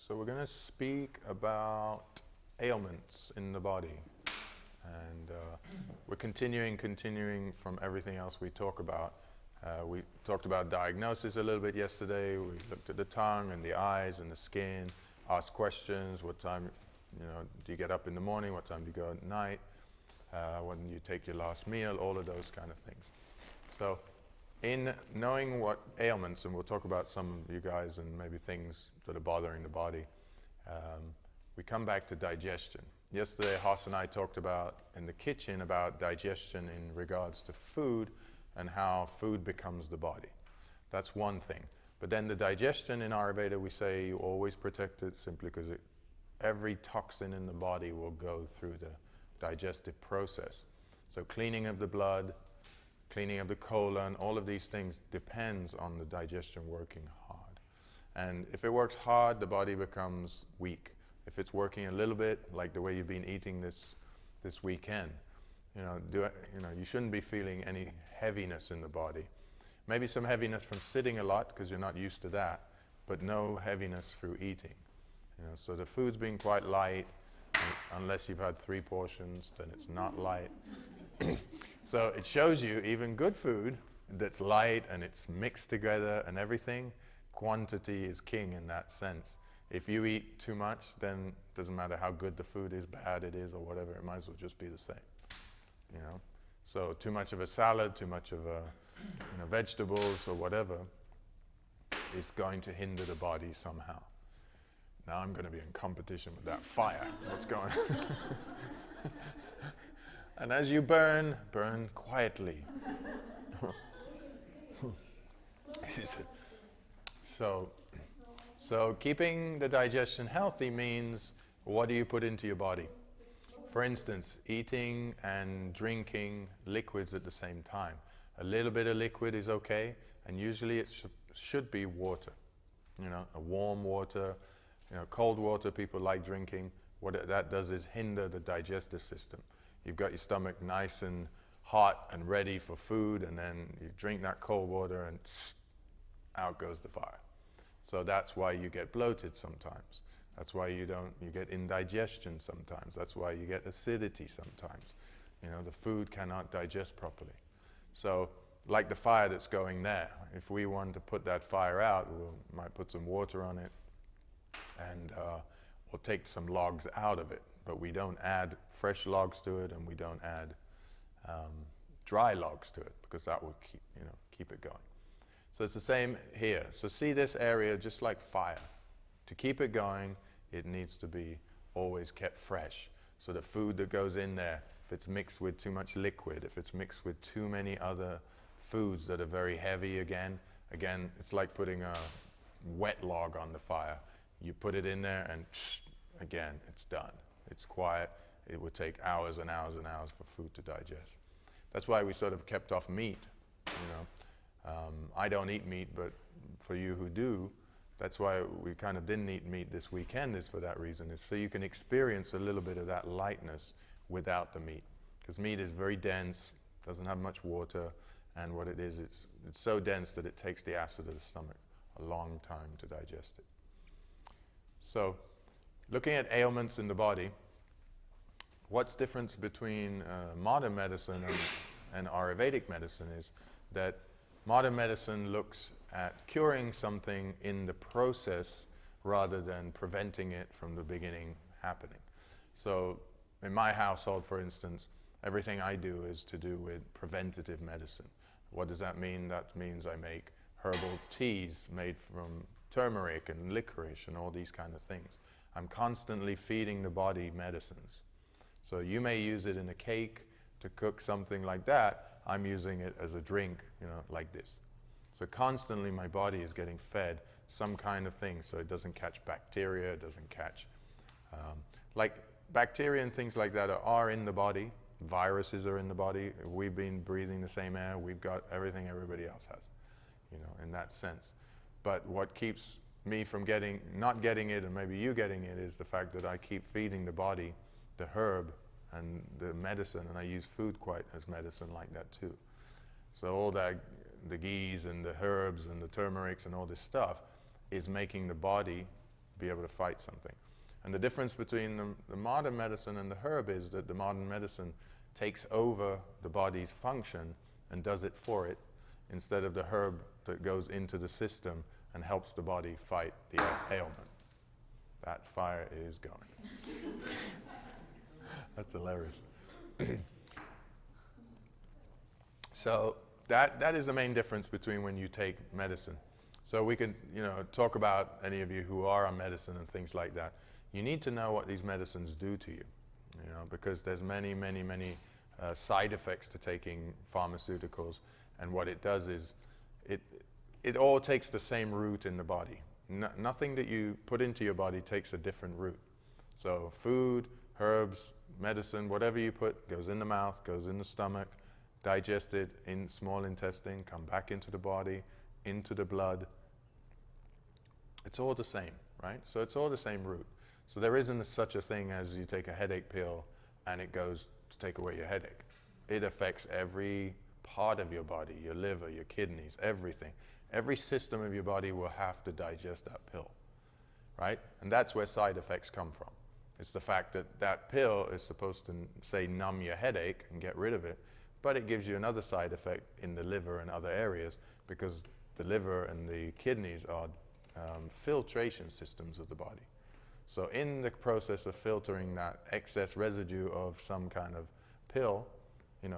So we're going to speak about ailments in the body. And we're continuing from everything else we talk about. We talked about diagnosis a little bit yesterday. We looked at the tongue and the eyes and the skin, asked questions. What time, do you get up in the morning? What time do you go at night? When you take your last meal? All of those kind of things. So in knowing what ailments, and we'll talk about some of you guys and maybe things that are bothering the body, we come back to digestion. Yesterday, Haas and I talked about in the kitchen about digestion in regards to food and how food becomes the body. That's one thing. But then the digestion in Ayurveda, we say you always protect it simply because every toxin in the body will go through the digestive process. So cleaning of the blood, cleaning of the colon, all of these things depends on the digestion working hard. And if it works hard, the body becomes weak. If it's working a little bit, like the way you've been eating this weekend, you shouldn't be feeling any heaviness in the body. Maybe some heaviness from sitting a lot because you're not used to that, but no heaviness through eating. So the food's being quite light, unless you've had 3 portions, then it's not light. So it shows you even good food that's light and it's mixed together and everything, quantity is king in that sense. If you eat too much, then it doesn't matter how good the food is, bad it is, or whatever, it might as well just be the same. So too much of a salad, too much of vegetables or whatever is going to hinder the body somehow. Now I'm going to be in competition with that fire. What's going on? And as you burn quietly. So keeping the digestion healthy means, what do you put into your body? For instance, eating and drinking liquids at the same time. A little bit of liquid is okay, and usually it should be water. A warm water, cold water people like drinking. What that does is hinder the digestive system. You've got your stomach nice and hot and ready for food, and then you drink that cold water and out goes the fire. So that's why you get bloated sometimes. That's why you get indigestion sometimes. That's why you get acidity sometimes. The food cannot digest properly. So like the fire that's going there, if we want to put that fire out, we might put some water on it and we'll take some logs out of it, but we don't add fresh logs to it, and we don't add dry logs to it, because that will keep it going. So it's the same here. So see this area just like fire. To keep it going, it needs to be always kept fresh. So the food that goes in there, if it's mixed with too much liquid, if it's mixed with too many other foods that are very heavy, again, it's like putting a wet log on the fire. You put it in there and again, it's done. It's quiet. It would take hours and hours and hours for food to digest. That's why we sort of kept off meat. I don't eat meat, but for you who do, that's why we kind of didn't eat meat this weekend, is for that reason. It's so you can experience a little bit of that lightness without the meat. Because meat is very dense, doesn't have much water, and what it is, it's so dense that it takes the acid of the stomach a long time to digest it. So, looking at ailments in the body, what's the difference between modern medicine and Ayurvedic medicine is that modern medicine looks at curing something in the process rather than preventing it from the beginning happening. So in my household, for instance, everything I do is to do with preventative medicine. What does that mean? That means I make herbal teas made from turmeric and licorice and all these kind of things. I'm constantly feeding the body medicines. So you may use it in a cake to cook something like that. I'm using it as a drink, like this. So constantly my body is getting fed some kind of thing so it doesn't catch bacteria, it doesn't catch, like bacteria and things like that are in the body. Viruses are in the body. We've been breathing the same air. We've got everything everybody else has, in that sense. But what keeps me from not getting it, and maybe you getting it, is the fact that I keep feeding the body the herb and the medicine, and I use food quite as medicine like that too. So all that, the ghees and the herbs and the turmerics and all this stuff is making the body be able to fight something. And the difference between the modern medicine and the herb is that the modern medicine takes over the body's function and does it for it, instead of the herb that goes into the system and helps the body fight the ailment. That fire is going. That's hilarious. So that is the main difference between when you take medicine. So we can, talk about any of you who are on medicine and things like that. You need to know what these medicines do to you, because there's many, many, many side effects to taking pharmaceuticals. And what it does is it all takes the same route in the body. Nothing that you put into your body takes a different route. So food, herbs, medicine, whatever you put goes in the mouth, goes in the stomach, digested in small intestine, come back into the body, into the blood. It's all the same, right? So it's all the same route. So there isn't such a thing as you take a headache pill and it goes to take away your headache. It affects every part of your body, your liver, your kidneys, everything. Every system of your body will have to digest that pill, right? And that's where side effects come from. It's the fact that that pill is supposed to, say, numb your headache and get rid of it, but it gives you another side effect in the liver and other areas, because the liver and the kidneys are filtration systems of the body. So in the process of filtering that excess residue of some kind of pill,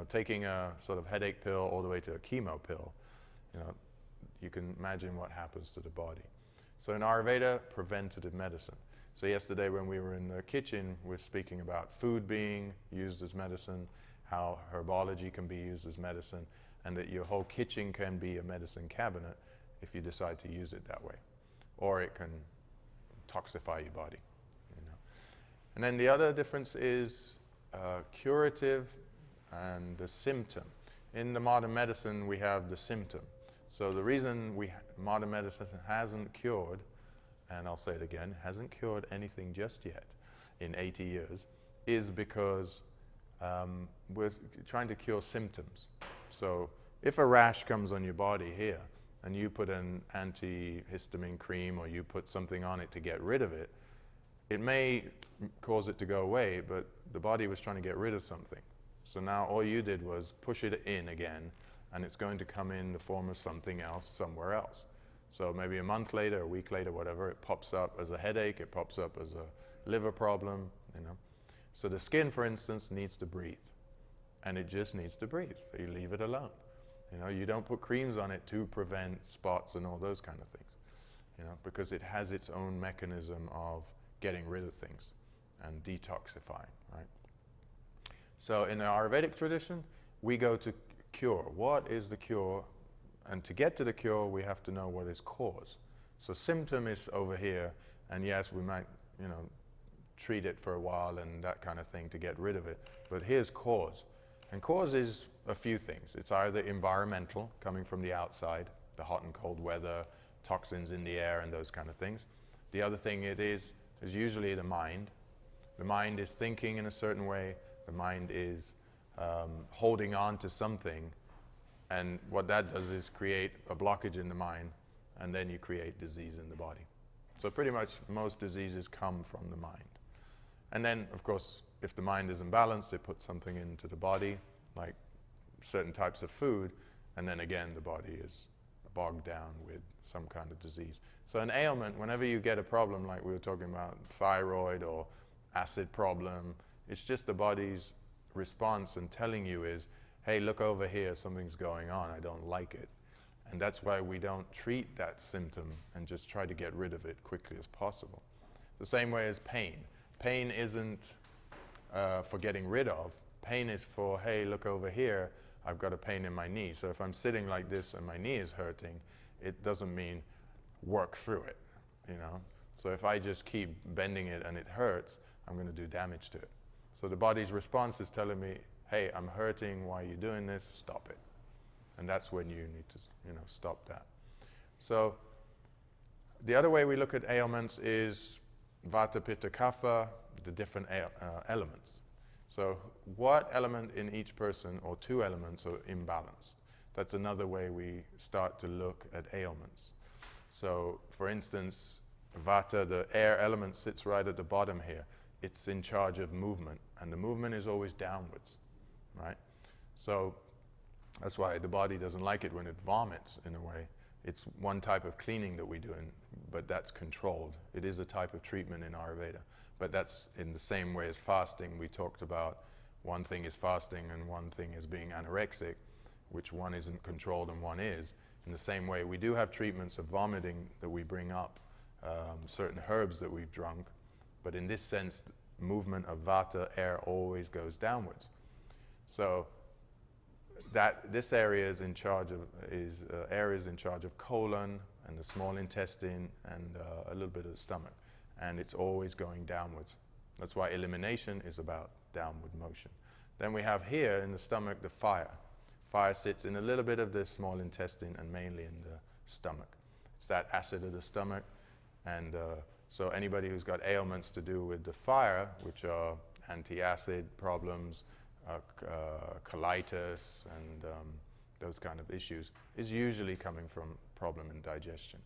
taking a sort of headache pill all the way to a chemo pill, you can imagine what happens to the body. So in Ayurveda, preventative medicine. So yesterday when we were in the kitchen, we were speaking about food being used as medicine, how herbology can be used as medicine, and that your whole kitchen can be a medicine cabinet if you decide to use it that way. Or it can toxify your body. And then the other difference is curative and the symptom. In the modern medicine, we have the symptom. So the reason modern medicine hasn't cured, and I'll say it again, hasn't cured anything just yet in 80 years, is because we're trying to cure symptoms. So if a rash comes on your body here, and you put an antihistamine cream or you put something on it to get rid of it, it may cause it to go away, but the body was trying to get rid of something. So now all you did was push it in again, and it's going to come in the form of something else somewhere else. So maybe a month later, a week later, whatever, it pops up as a headache, it pops up as a liver problem, So the skin, for instance, needs to breathe, and it just needs to breathe. So you leave it alone. You don't put creams on it to prevent spots and all those kind of things, because it has its own mechanism of getting rid of things and detoxifying, right? So in the Ayurvedic tradition, we go to cure. What is the cure? And to get to the cure, we have to know what is cause. So symptom is over here, and yes, we might, treat it for a while and that kind of thing to get rid of it. But here's cause. And cause is a few things. It's either environmental, coming from the outside, the hot and cold weather, toxins in the air and those kind of things. The other thing it is usually the mind. The mind is thinking in a certain way. The mind is holding on to something. And what that does is create a blockage in the mind, and then you create disease in the body. So pretty much most diseases come from the mind. And then, of course, if the mind is imbalanced, it puts something into the body, like certain types of food, and then again, the body is bogged down with some kind of disease. So an ailment, whenever you get a problem, like we were talking about thyroid or acid problem, it's just the body's response and telling you is, hey, look over here, something's going on, I don't like it. And that's why we don't treat that symptom and just try to get rid of it quickly as possible. The same way as pain. Pain isn't for getting rid of. Pain is for, hey, look over here, I've got a pain in my knee. So if I'm sitting like this and my knee is hurting, it doesn't mean work through it, So if I just keep bending it and it hurts, I'm going to do damage to it. So the body's response is telling me, hey, I'm hurting, why are you doing this? Stop it. And that's when you need to, stop that. So the other way we look at ailments is Vata, Pitta, Kapha, the different elements. So what element in each person, or two elements, are imbalanced? That's another way we start to look at ailments. So for instance, Vata, the air element, sits right at the bottom here. It's in charge of movement, and the movement is always downwards, right? So that's why the body doesn't like it when it vomits, in a way. It's one type of cleaning that we do, but that's controlled. It is a type of treatment in Ayurveda, but that's in the same way as fasting. We talked about one thing is fasting and one thing is being anorexic, which one isn't controlled and one is. In the same way, we do have treatments of vomiting that we bring up, certain herbs that we've drunk, but in this sense, movement of Vata, air, always goes downwards. So that this area is in charge of areas in charge of colon and the small intestine and a little bit of the stomach, and it's always going downwards. That's why elimination is about downward motion. Then we have here in the stomach the fire. Fire sits in a little bit of the small intestine and mainly in the stomach. It's that acid of the stomach, and so anybody who's got ailments to do with the fire, which are anti-acid problems, colitis, and those kind of issues, is usually coming from problem in digestion.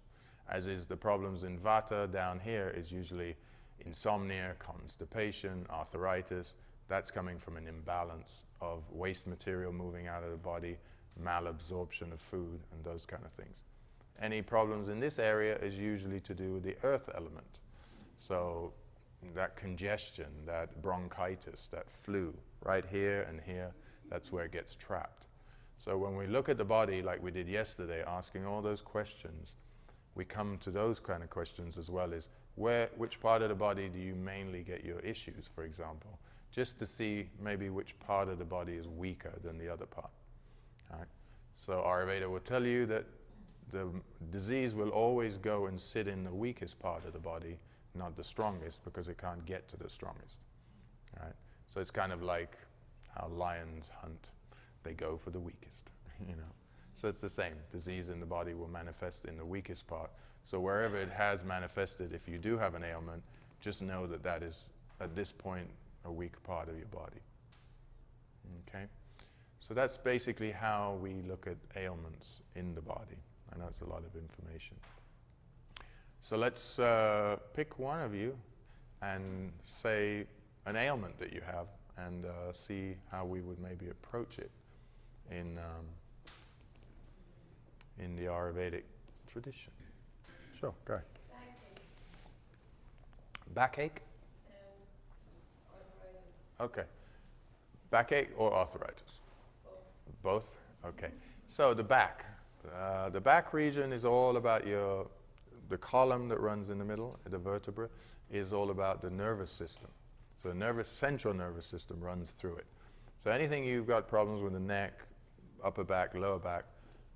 As is the problems in Vata down here is usually insomnia, constipation, arthritis. That's coming from an imbalance of waste material moving out of the body, malabsorption of food, and those kind of things. Any problems in this area is usually to do with the earth element. So that congestion, that bronchitis, that flu, right here and here, that's where it gets trapped. So when we look at the body like we did yesterday, asking all those questions, we come to those kind of questions as well as which part of the body do you mainly get your issues, for example, just to see maybe which part of the body is weaker than the other part. All right? So Ayurveda will tell you that the disease will always go and sit in the weakest part of the body, not the strongest, because it can't get to the strongest. All right? So it's kind of like how lions hunt. They go for the weakest, you know. So it's the same. Disease in the body will manifest in the weakest part. So wherever it has manifested, if you do have an ailment, just know that that is, at this point, a weak part of your body. Okay? So that's basically how we look at ailments in the body. I know it's a lot of information. So let's pick one of you and say an ailment that you have and see how we would maybe approach it in the Ayurvedic tradition. Sure, go ahead. Backache? Okay. Backache or arthritis? Both? Okay. So the back. The back region is all about the column that runs in the middle, the vertebra, is all about the nervous system. So the central nervous system runs through it. So anything you've got problems with the neck, upper back, lower back,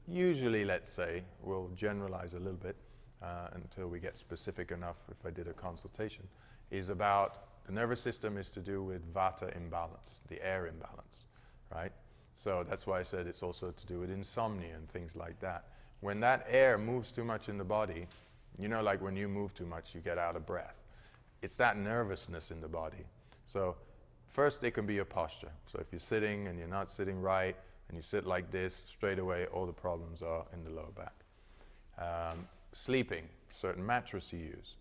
usually, let's say, we'll generalize a little bit until we get specific enough if I did a consultation, is about the nervous system is to do with Vata imbalance, the air imbalance, right? So that's why I said it's also to do with insomnia and things like that. When that air moves too much in the body, you know, like when you move too much, you get out of breath. It's that nervousness in the body. So first, it can be your posture. So if you're sitting and you're not sitting right, and you sit like this, straight away, all the problems are in the lower back. Sleeping, certain mattress you use.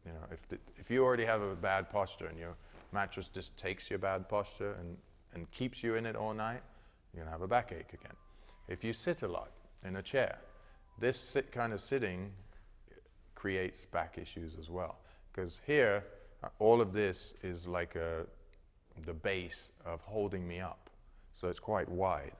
You know, if you already have a bad posture and your mattress just takes your bad posture and keeps you in it all night, you're gonna have a backache again. If you sit a lot in a chair, this kind of sitting creates back issues as well. Because here, all of this is like the base of holding me up. So it's quite wide.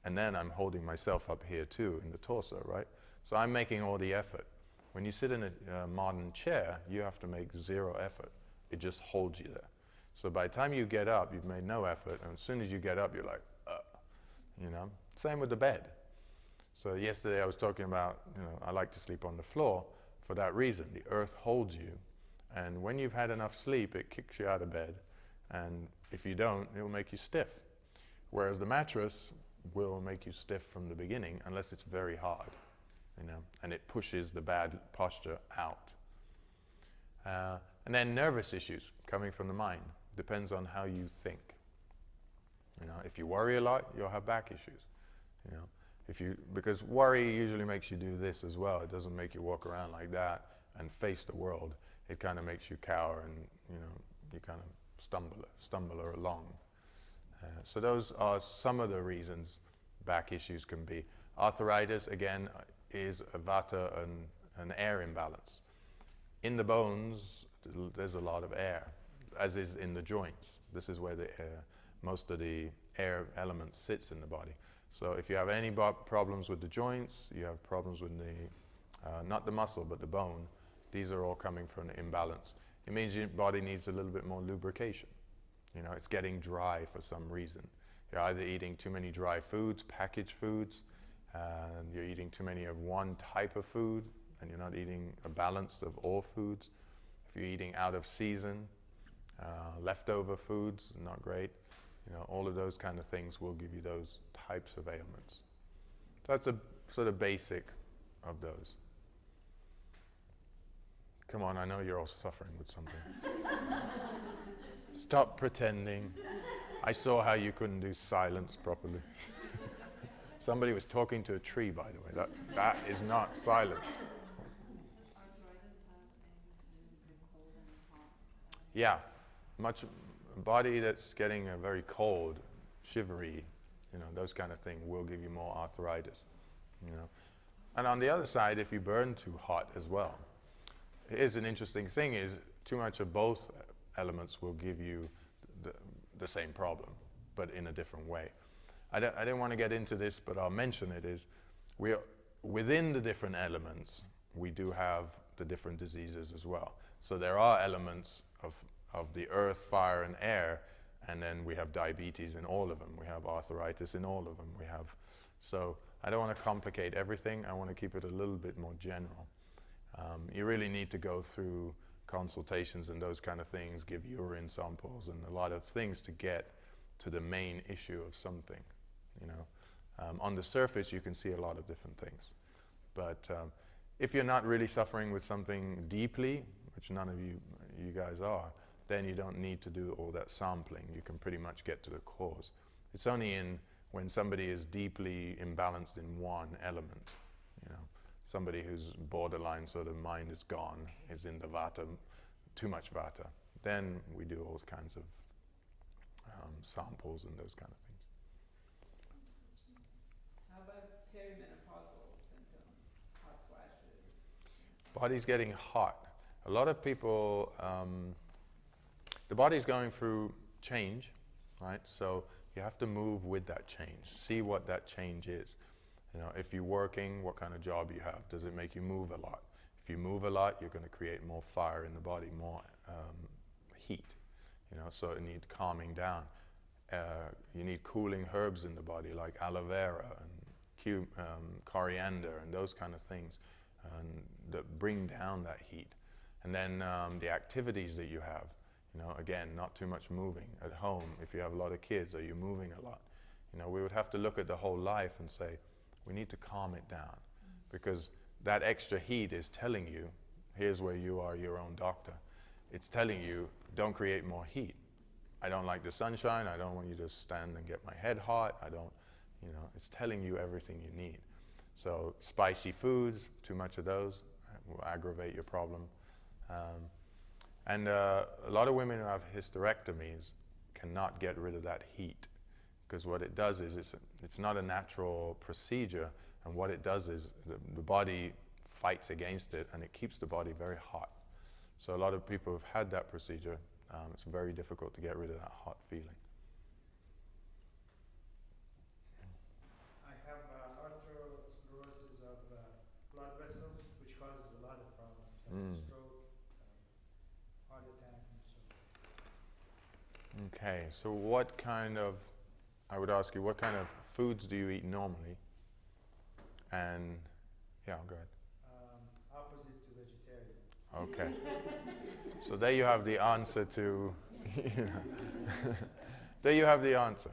And then I'm holding myself up here too in the torso, right? So I'm making all the effort. When you sit in a modern chair, you have to make zero effort. It just holds you there. So by the time you get up, you've made no effort, and as soon as you get up, you're like, you know? Same with the bed. So yesterday I was talking about, you know, I like to sleep on the floor for that reason. The earth holds you, and when you've had enough sleep, it kicks you out of bed, and if you don't, it will make you stiff. Whereas the mattress will make you stiff from the beginning, unless it's very hard, you know, and it pushes the bad posture out. And then nervous issues coming from the mind. Depends on how you think. You know, if you worry a lot, you'll have back issues. You know, because worry usually makes you do this as well. It doesn't make you walk around like that. and face the world, it kind of makes you cower and, you kind of stumble along. So those are some of the reasons back issues can be. Arthritis, again, is a vata and an air imbalance. In the bones, there's a lot of air, as is in the joints. This is where most of the air element sits in the body. So if you have any problems with the joints, you have problems with not the muscle, but the bone, these are all coming from an imbalance. It means your body needs a little bit more lubrication. It's getting dry for some reason. You're either eating too many dry foods, packaged foods, and you're eating too many of one type of food, and you're not eating a balance of all foods. If you're eating out of season, leftover foods, not great. All of those kind of things will give you those types of ailments. So that's a sort of basic of those. Come on, I know you're all suffering with something. Stop pretending. I saw how you couldn't do silence properly. Somebody was talking to a tree, by the way. That is not silence. Yeah, much body that's getting a very cold, shivery, those kind of things will give you more arthritis. And on the other side, if you burn too hot as well, here's an interesting thing: is too much of both elements will give you the same problem, but in a different way. I didn't want to get into this, but I'll mention it. Is within the different elements, we do have the different diseases as well. So there are elements of the earth, fire, and air, and then we have diabetes in all of them. We have arthritis in all of them. So I don't want to complicate everything. I want to keep it a little bit more general. You really need to go through consultations and those kind of things, give urine samples and a lot of things to get to the main issue of something. On the surface, you can see a lot of different things. But if you're not really suffering with something deeply, which none of you guys are, then you don't need to do all that sampling. You can pretty much get to the cause. It's only when somebody is deeply imbalanced in one element, somebody who's borderline sort of mind is gone, is in the vata, too much vata, then we do all kinds of samples and those kind of things. How about perimenopausal symptoms, hot flashes? Body's getting hot. A lot of people, the body's going through change, right? So you have to move with that change. See what that change is. If you're working, what kind of job you have. Does it make you move a lot? If you move a lot, you're going to create more fire in the body, more heat. So it needs calming down. You need cooling herbs in the body, like aloe vera and coriander and those kind of things, that bring down that heat. And then the activities that you have. Again, not too much moving at home. If you have a lot of kids, are you moving a lot? We would have to look at the whole life and say, we need to calm it down, because that extra heat is telling you, here's where you are your own doctor. It's telling you, don't create more heat. I don't like the sunshine. I don't want you to stand and get my head hot. It's telling you everything you need. So spicy foods, too much of those will aggravate your problem. And a lot of women who have hysterectomies cannot get rid of that heat, because what it does is it's not a natural procedure, and what it does is the body fights against it, and it keeps the body very hot. So a lot of people who've had that procedure, it's very difficult to get rid of that hot feeling. I have atherosclerosis of blood vessels, which causes a lot of problems. Stroke, heart attack, and so on. Okay, so I would ask you, what kind of foods do you eat normally? And, yeah, go ahead. Opposite to vegetarian. Okay. So there you have the answer to, there you have the answer.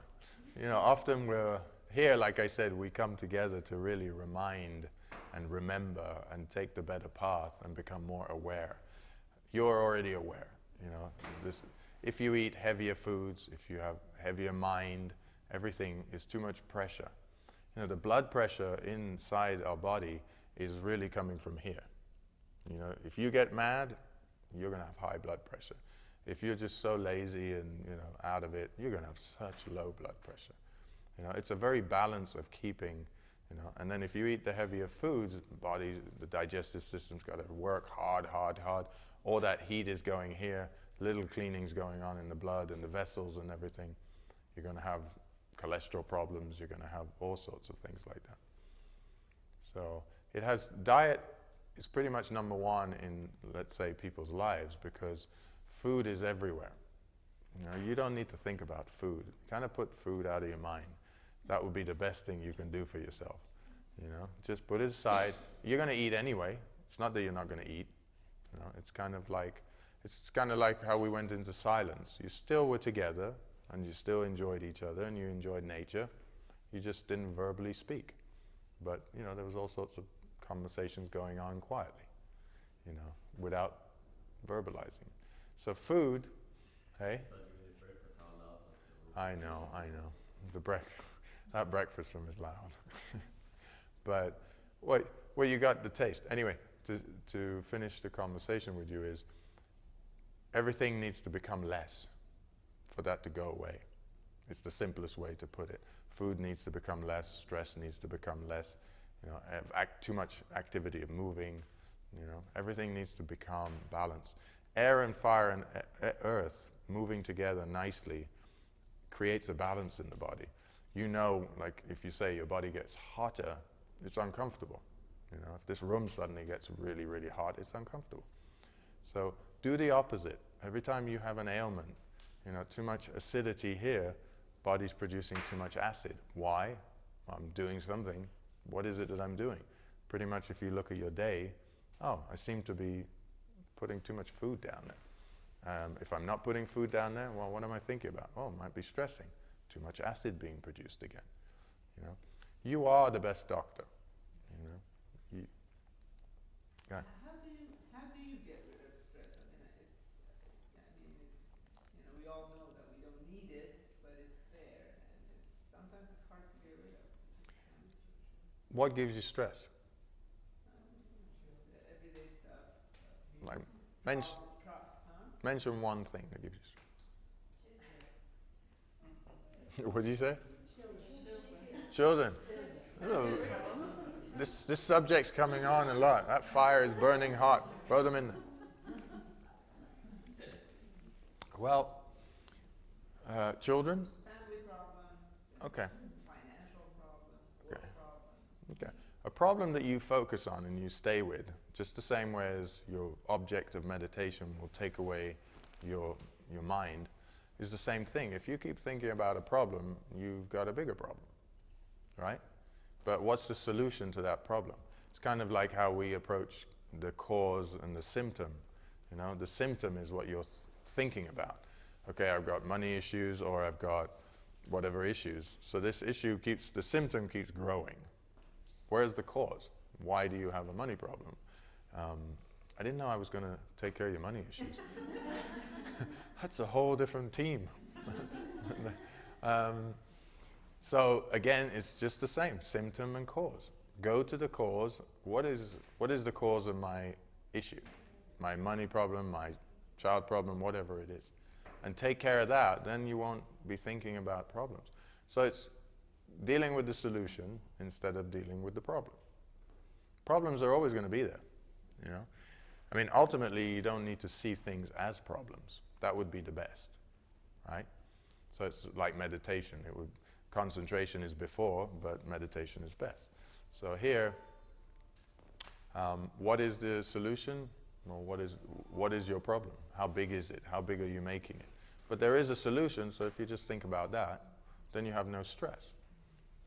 Often we're here, like I said, we come together to really remind and remember and take the better path and become more aware. You're already aware, if you eat heavier foods, if you have heavier mind, everything is too much pressure. The blood pressure inside our body is really coming from here. You know, if you get mad, you're going to have high blood pressure. If you're just so lazy and, you know, out of it, you're going to have such low blood pressure. You know, it's a very balance of keeping, you know, and then if you eat the heavier foods, the digestive system's got to work hard. All that heat is going here, little cleaning's going on in the blood and the vessels and everything. You're going to have cholesterol problems, you're going to have all sorts of things like that. So it has, diet is pretty much number one in, let's say, people's lives, because food is everywhere. You know, you don't need to think about food. Kind of put food out of your mind. That would be the best thing you can do for yourself. You know, just put it aside. You're going to eat anyway. It's not that you're not going to eat. You know, it's kind of like how we went into silence. You still were together, and you still enjoyed each other, and you enjoyed nature. You just didn't verbally speak. But, you know, there was all sorts of conversations going on quietly, you know, without verbalizing. So food, hey? I know. That breakfast room is loud. But well, you got the taste. Anyway, to finish the conversation with you is, everything needs to become less for that to go away. It's the simplest way to put it. Food needs to become less, stress needs to become less, you know, too much activity of moving, you know, everything needs to become balanced. Air and fire and earth moving together nicely creates a balance in the body. You know, like if you say your body gets hotter, it's uncomfortable. You know, if this room suddenly gets really, really hot, it's uncomfortable. So do the opposite. Every time you have an ailment, you know, too much acidity here, body's producing too much acid. Why? I'm doing something. What is it that I'm doing? Pretty much if you look at your day, oh, I seem to be putting too much food down there. If I'm not putting food down there, well, what am I thinking about? Oh, I might be stressing. Too much acid being produced again. You know, you are the best doctor. You know, How do you get rid of stress? I mean, it's, you know, we all know that we don't need it, but it's there, and sometimes it's hard to get rid of. what gives you stress? Just the everyday stuff. Like, mention one thing that gives you stress. What did you say? Children. Oh, this subject's coming on a lot. That fire is burning hot. Throw them in there. Well, children? Family problems. Okay. Financial problems. Work problems. Okay. A problem that you focus on and you stay with, just the same way as your object of meditation will take away your mind, is the same thing. If you keep thinking about a problem, you've got a bigger problem, right? But what's the solution to that problem? It's kind of like how we approach the cause and the symptom. You know, the symptom is what you're thinking about. Okay, I've got money issues, or I've got whatever issues. So this issue the symptom keeps growing. Where's the cause? Why do you have a money problem? I didn't know I was going to take care of your money issues. That's a whole different team. So again, it's just the same, symptom and cause. Go to the cause. What is the cause of my issue? My money problem, my child problem, whatever it is. And take care of that, then you won't be thinking about problems. So it's dealing with the solution instead of dealing with the problem. Problems are always going to be there, you know. I mean, ultimately, you don't need to see things as problems. That would be the best, right? So it's like meditation. Concentration is before, but meditation is best. So here, what is the solution? Well, what is your problem? How big is it? How big are you making it? But there is a solution, so if you just think about that, then you have no stress,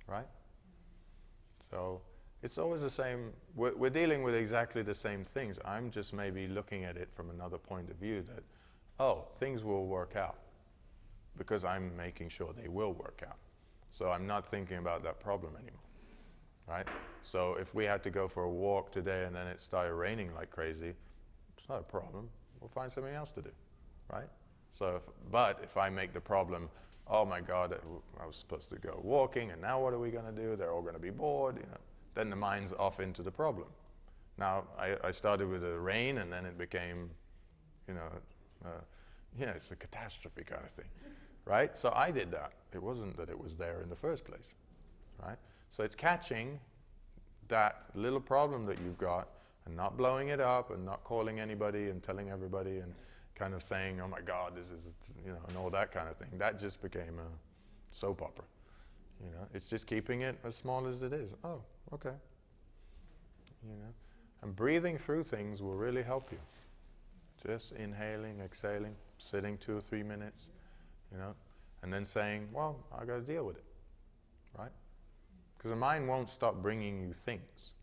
right? So it's always the same. We're dealing with exactly the same things. I'm just maybe looking at it from another point of view that, oh, things will work out because I'm making sure they will work out. So I'm not thinking about that problem anymore, right? So if we had to go for a walk today and then it started raining like crazy, it's not a problem. We'll find something else to do, right? So if I make the problem, oh my God, I was supposed to go walking and now what are we going to do? They're all going to be bored, you know. Then the mind's off into the problem. Now, I started with the rain, and then it became, it's a catastrophe kind of thing, right? So I did that. It wasn't that it was there in the first place, right? So it's catching that little problem that you've got and not blowing it up and not calling anybody and telling everybody and kind of saying, oh my God, this is, and all that kind of thing. That just became a soap opera. It's just keeping it as small as it is. Oh, okay. And breathing through things will really help you. Just inhaling, exhaling, sitting 2 or 3 minutes, and then saying, well, I got to deal with it, right? Because the mind won't stop bringing you things.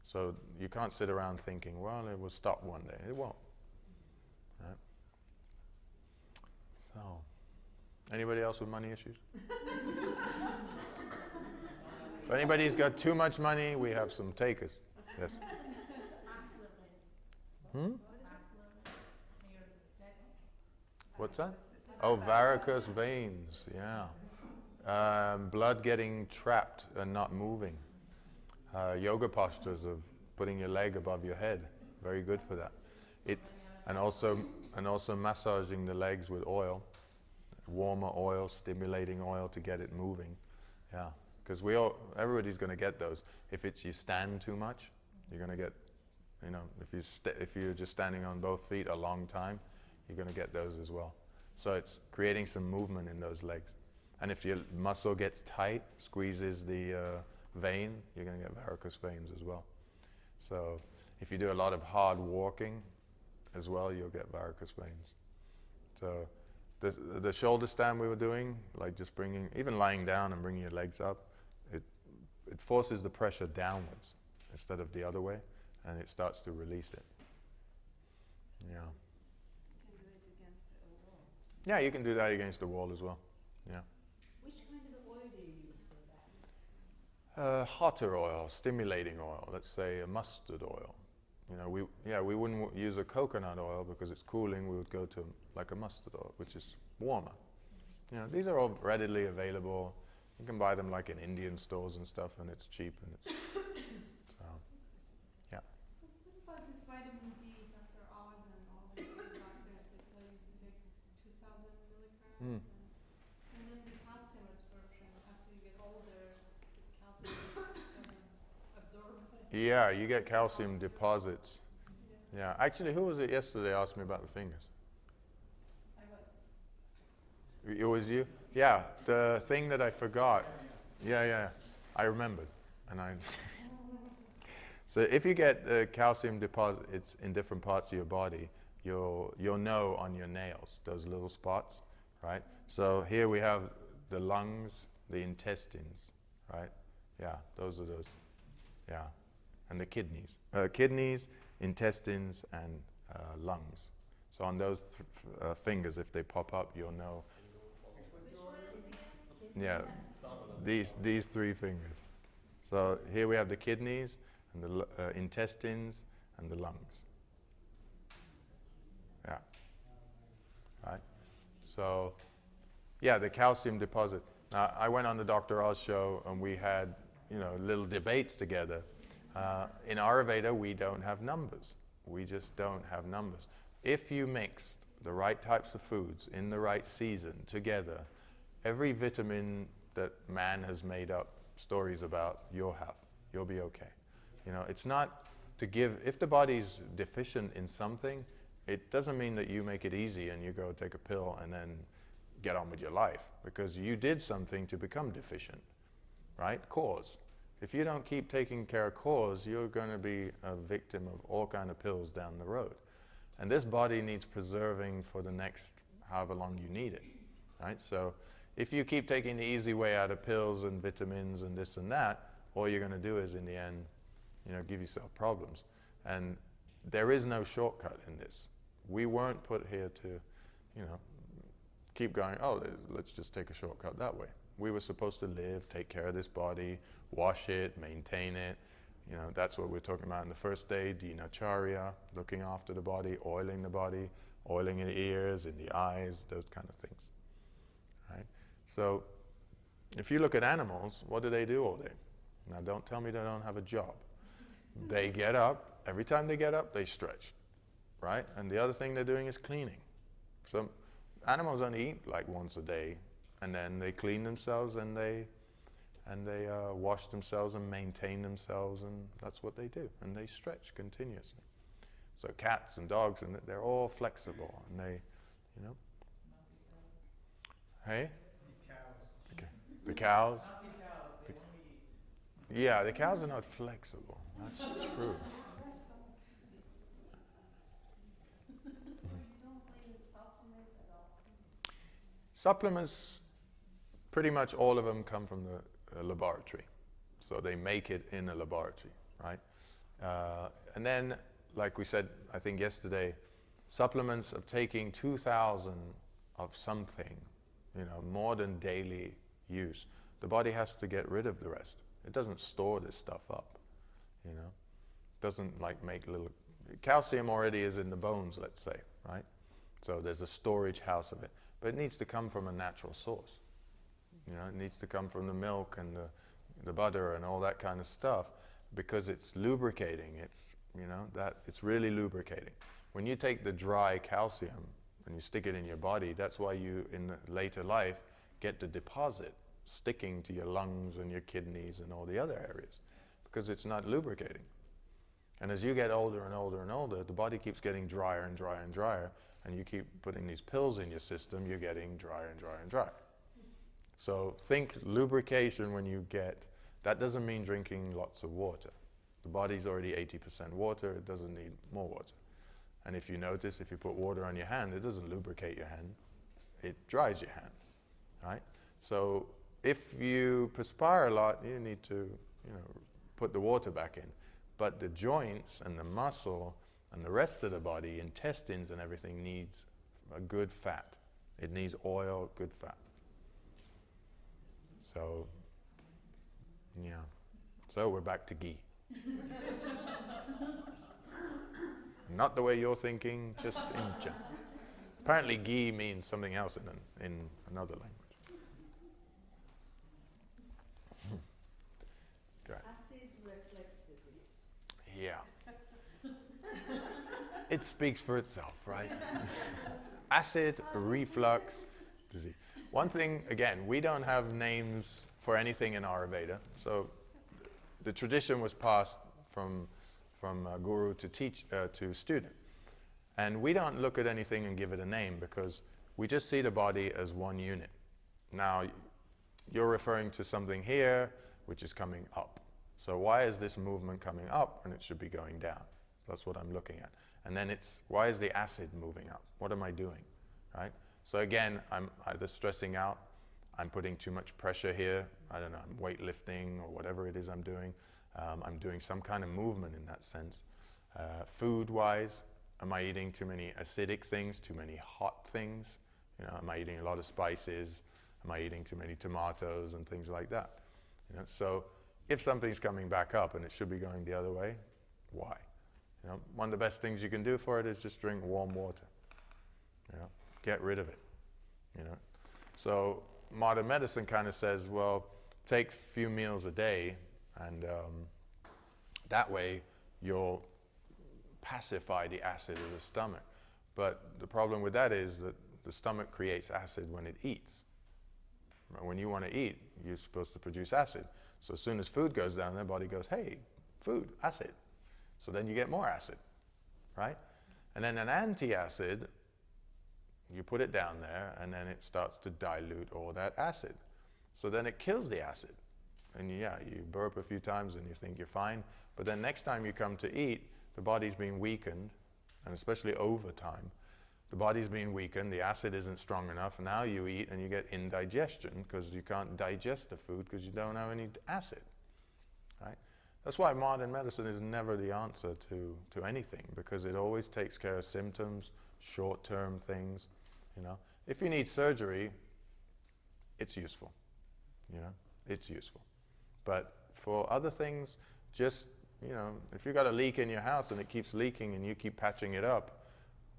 So you can't sit around thinking, well, it will stop one day. It won't. Right? So, anybody else with money issues? If anybody's got too much money, we have some takers. Yes. What's that? Oh, varicose veins, yeah. Blood getting trapped and not moving. Yoga postures of putting your leg above your head, very good for that. And also massaging the legs with oil, warmer oil, stimulating oil to get it moving. Yeah, because everybody's going to get those. If you stand too much, you're going to get, if you're just standing on both feet a long time, you're going to get those as well. So it's creating some movement in those legs. And if your muscle gets tight, squeezes the vein, you're going to get varicose veins as well. So if you do a lot of hard walking as well, you'll get varicose veins. So the shoulder stand we were doing, like just even lying down and bringing your legs up, it forces the pressure downwards instead of the other way, and it starts to release it. Yeah. Yeah, you can do that against the wall as well. Yeah. Which kind of oil do you use for that? Hotter oil, stimulating oil. Let's say a mustard oil. We wouldn't use a coconut oil because it's cooling. We would go to like a mustard oil, which is warmer. These are all readily available. You can buy them like in Indian stores and stuff, and it's cheap and it's so. Yeah. What about this vitamin D, Dr. Oz and all these doctors that tell you to take 2,000 milligrams? And then the calcium absorption, after you get older, the calcium doesn't absorb. Yeah, you get calcium deposits. Yeah. Actually, who was it yesterday asked me about the fingers? It was you? Yeah, the thing that I forgot. Yeah, I remembered. So if you get calcium deposits in different parts of your body, you'll know on your nails, those little spots, right? So here we have the lungs, the intestines, right? Yeah, those are those. Yeah, and the kidneys. Kidneys, intestines, and lungs. So on those fingers, if they pop up, you'll know. Yeah, these 3 fingers. So here we have the kidneys and the intestines and the lungs. Yeah. Right. So, yeah, the calcium deposit. Now, I went on the Dr. Oz show and we had, little debates together. In Ayurveda, we don't have numbers. We just don't have numbers. If you mixed the right types of foods in the right season together, every vitamin that man has made up stories about, you'll be okay. It's not to give, if the body's deficient in something, it doesn't mean that you make it easy and you go take a pill and then get on with your life, because you did something to become deficient, right? Cause. If you don't keep taking care of cause, you're going to be a victim of all kind of pills down the road. And this body needs preserving for the next however long you need it, right? So if you keep taking the easy way out of pills and vitamins and this and that, all you're going to do is in the end, give yourself problems. And there is no shortcut in this. We weren't put here to, keep going, let's just take a shortcut that way. We were supposed to live, take care of this body, wash it, maintain it. That's what we're talking about in the first day, dinacharya, looking after the body, oiling in the ears, in the eyes, those kind of things. Right? So if you look at animals, what do they do all day? Now don't tell me they don't have a job. They get up, every time they get up, they stretch, right? And the other thing they're doing is cleaning. So animals only eat like once a day, and then they clean themselves and they wash themselves and maintain themselves, and that's what they do. And they stretch continuously. So cats and dogs, and they're all flexible, and they, you know. Hey? The cows. Okay. The cows? Not the cows, they only eat. Yeah, the cows are not flexible. That's true. So you don't use supplements at all? Supplements, pretty much all of them come from the laboratory. So they make it in a laboratory, right? And then, like we said, I think yesterday, supplements of taking 2,000 of something, you know, more than daily use. The body has to get rid of the rest. It doesn't store this stuff up, you know. It doesn't like make little, calcium already is in the bones, let's say, right? So there's a storage house of it. But it needs to come from a natural source. You know, it needs to come from the milk and the butter and all that kind of stuff, because it's lubricating. It's, you know, that it's really lubricating. When you take the dry calcium and you stick it in your body, that's why you, in the later life, get the deposit sticking to your lungs and your kidneys and all the other areas, because it's not lubricating. And as you get older and older and older, the body keeps getting drier and drier and drier, and you keep putting these pills in your system, you're getting drier and drier and drier. So think lubrication when you get, that doesn't mean drinking lots of water. The body's already 80% water, it doesn't need more water. And if you notice, if you put water on your hand, it doesn't lubricate your hand, it dries your hand, right? So if you perspire a lot, you need to, you know, put the water back in. But the joints and the muscle and the rest of the body, intestines and everything, needs a good fat. It needs oil, good fat. So, yeah. So we're back to ghee. Not the way you're thinking, just in general. Apparently ghee means something else in another language. Go ahead. Acid reflux disease. Yeah. It speaks for itself, right? Acid reflux disease. One thing, again, we don't have names for anything in Ayurveda. So the tradition was passed from guru to student. And we don't look at anything and give it a name, because we just see the body as one unit. Now, you're referring to something here which is coming up. So why is this movement coming up and it should be going down? That's what I'm looking at. And then it's, why is the acid moving up? What am I doing, right? So again, I'm either stressing out, I'm putting too much pressure here, I don't know, I'm weightlifting or whatever it is I'm doing. I'm doing some kind of movement in that sense. Food-wise, am I eating too many acidic things, too many hot things? You know, am I eating a lot of spices? Am I eating too many tomatoes and things like that? You know, so if something's coming back up and it should be going the other way, why? You know, one of the best things you can do for it is just drink warm water. You know, get rid of it. You know, so modern medicine kind of says, well, take few meals a day, and that way you'll pacify the acid of the stomach. But the problem with that is that the stomach creates acid when it eats. When you want to eat, you're supposed to produce acid. So as soon as food goes down, the body goes, hey, food, acid. So then you get more acid, right? And then an antacid, you put it down there, and then it starts to dilute all that acid. So then it kills the acid. And yeah, you burp a few times and you think you're fine. But then next time you come to eat, the body's been weakened, and especially over time, the body's been weakened, the acid isn't strong enough, and now you eat and you get indigestion because you can't digest the food because you don't have any acid, right? That's why modern medicine is never the answer to anything, because it always takes care of symptoms, short-term things, you know. If you need surgery, it's useful, you know, it's useful. But for other things, just, you know, if you've got a leak in your house and it keeps leaking and you keep patching it up,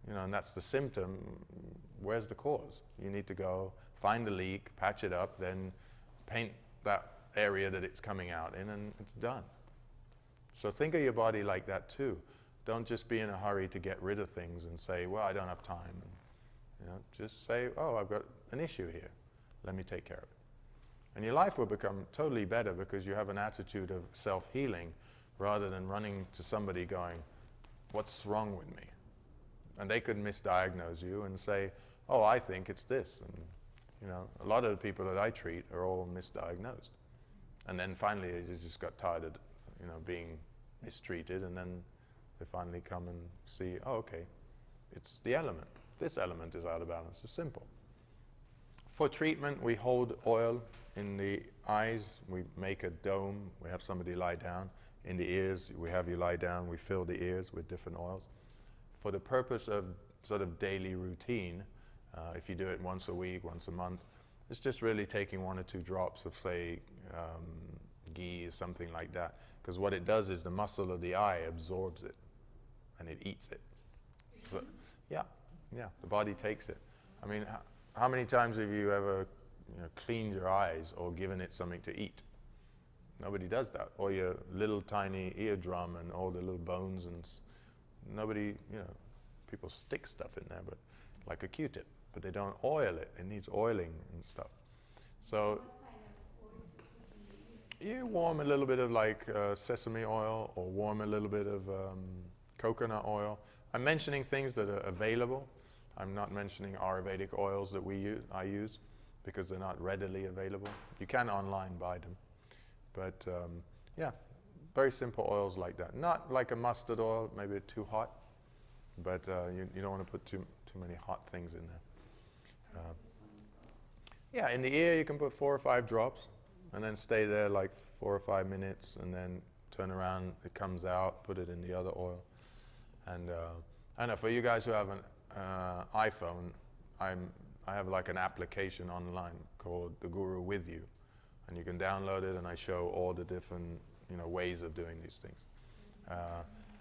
you know, and that's the symptom, where's the cause? You need to go find the leak, patch it up, then paint that area that it's coming out in, and it's done. So think of your body like that too. Don't just be in a hurry to get rid of things and say, well, I don't have time. And, just say, oh, I've got an issue here. Let me take care of it. And your life will become totally better because you have an attitude of self-healing rather than running to somebody going, what's wrong with me? And they could misdiagnose you and say, oh, I think it's this. And, a lot of the people that I treat are all misdiagnosed. And then finally they just got tired of, being mistreated, and then they finally come and see, oh, okay, it's the element. This element is out of balance. It's simple. For treatment, we hold oil in the eyes. We make a dome. We have somebody lie down. In the ears, we have you lie down. We fill the ears with different oils. For the purpose of sort of daily routine, if you do it once a week, once a month, it's just really taking 1 or 2 drops of, say, ghee or something like that. Because what it does is the muscle of the eye absorbs it and it eats it. So, yeah, the body takes it. I mean, how many times have you ever cleaned your eyes or given it something to eat? Nobody does that. Or your little tiny eardrum and all the little bones, and nobody, people stick stuff in there, but like a Q-tip, but they don't oil it. It needs oiling and stuff. So you warm a little bit of like sesame oil, or warm a little bit of coconut oil. I'm mentioning things that are available. I'm not mentioning Ayurvedic oils that I use, because they're not readily available. You can online buy them. But very simple oils like that. Not like a mustard oil, maybe too hot, but you don't want to put too many hot things in there. In the ear you can put 4 or 5 drops, and then stay there like 4 or 5 minutes, and then turn around, it comes out, put it in the other oil. And I know for you guys who have an iPhone, I have like an application online called The Guru With You, and you can download it, and I show all the different ways of doing these things.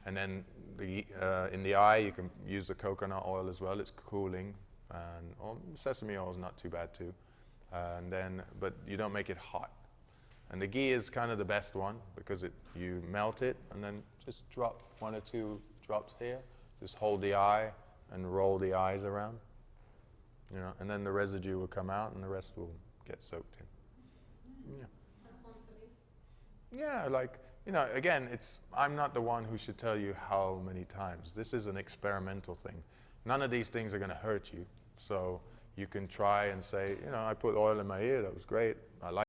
And then in the eye you can use the coconut oil as well. It's cooling, and sesame oil is not too bad too. But you don't make it hot. And the ghee is kind of the best one, because you melt it and then just drop 1 or 2 drops here. Just hold the eye and roll the eyes around, and then the residue will come out and the rest will get soaked in. Yeah, like, again, I'm not the one who should tell you how many times. This is an experimental thing. None of these things are going to hurt you. So you can try and say, I put oil in my ear, that was great. I like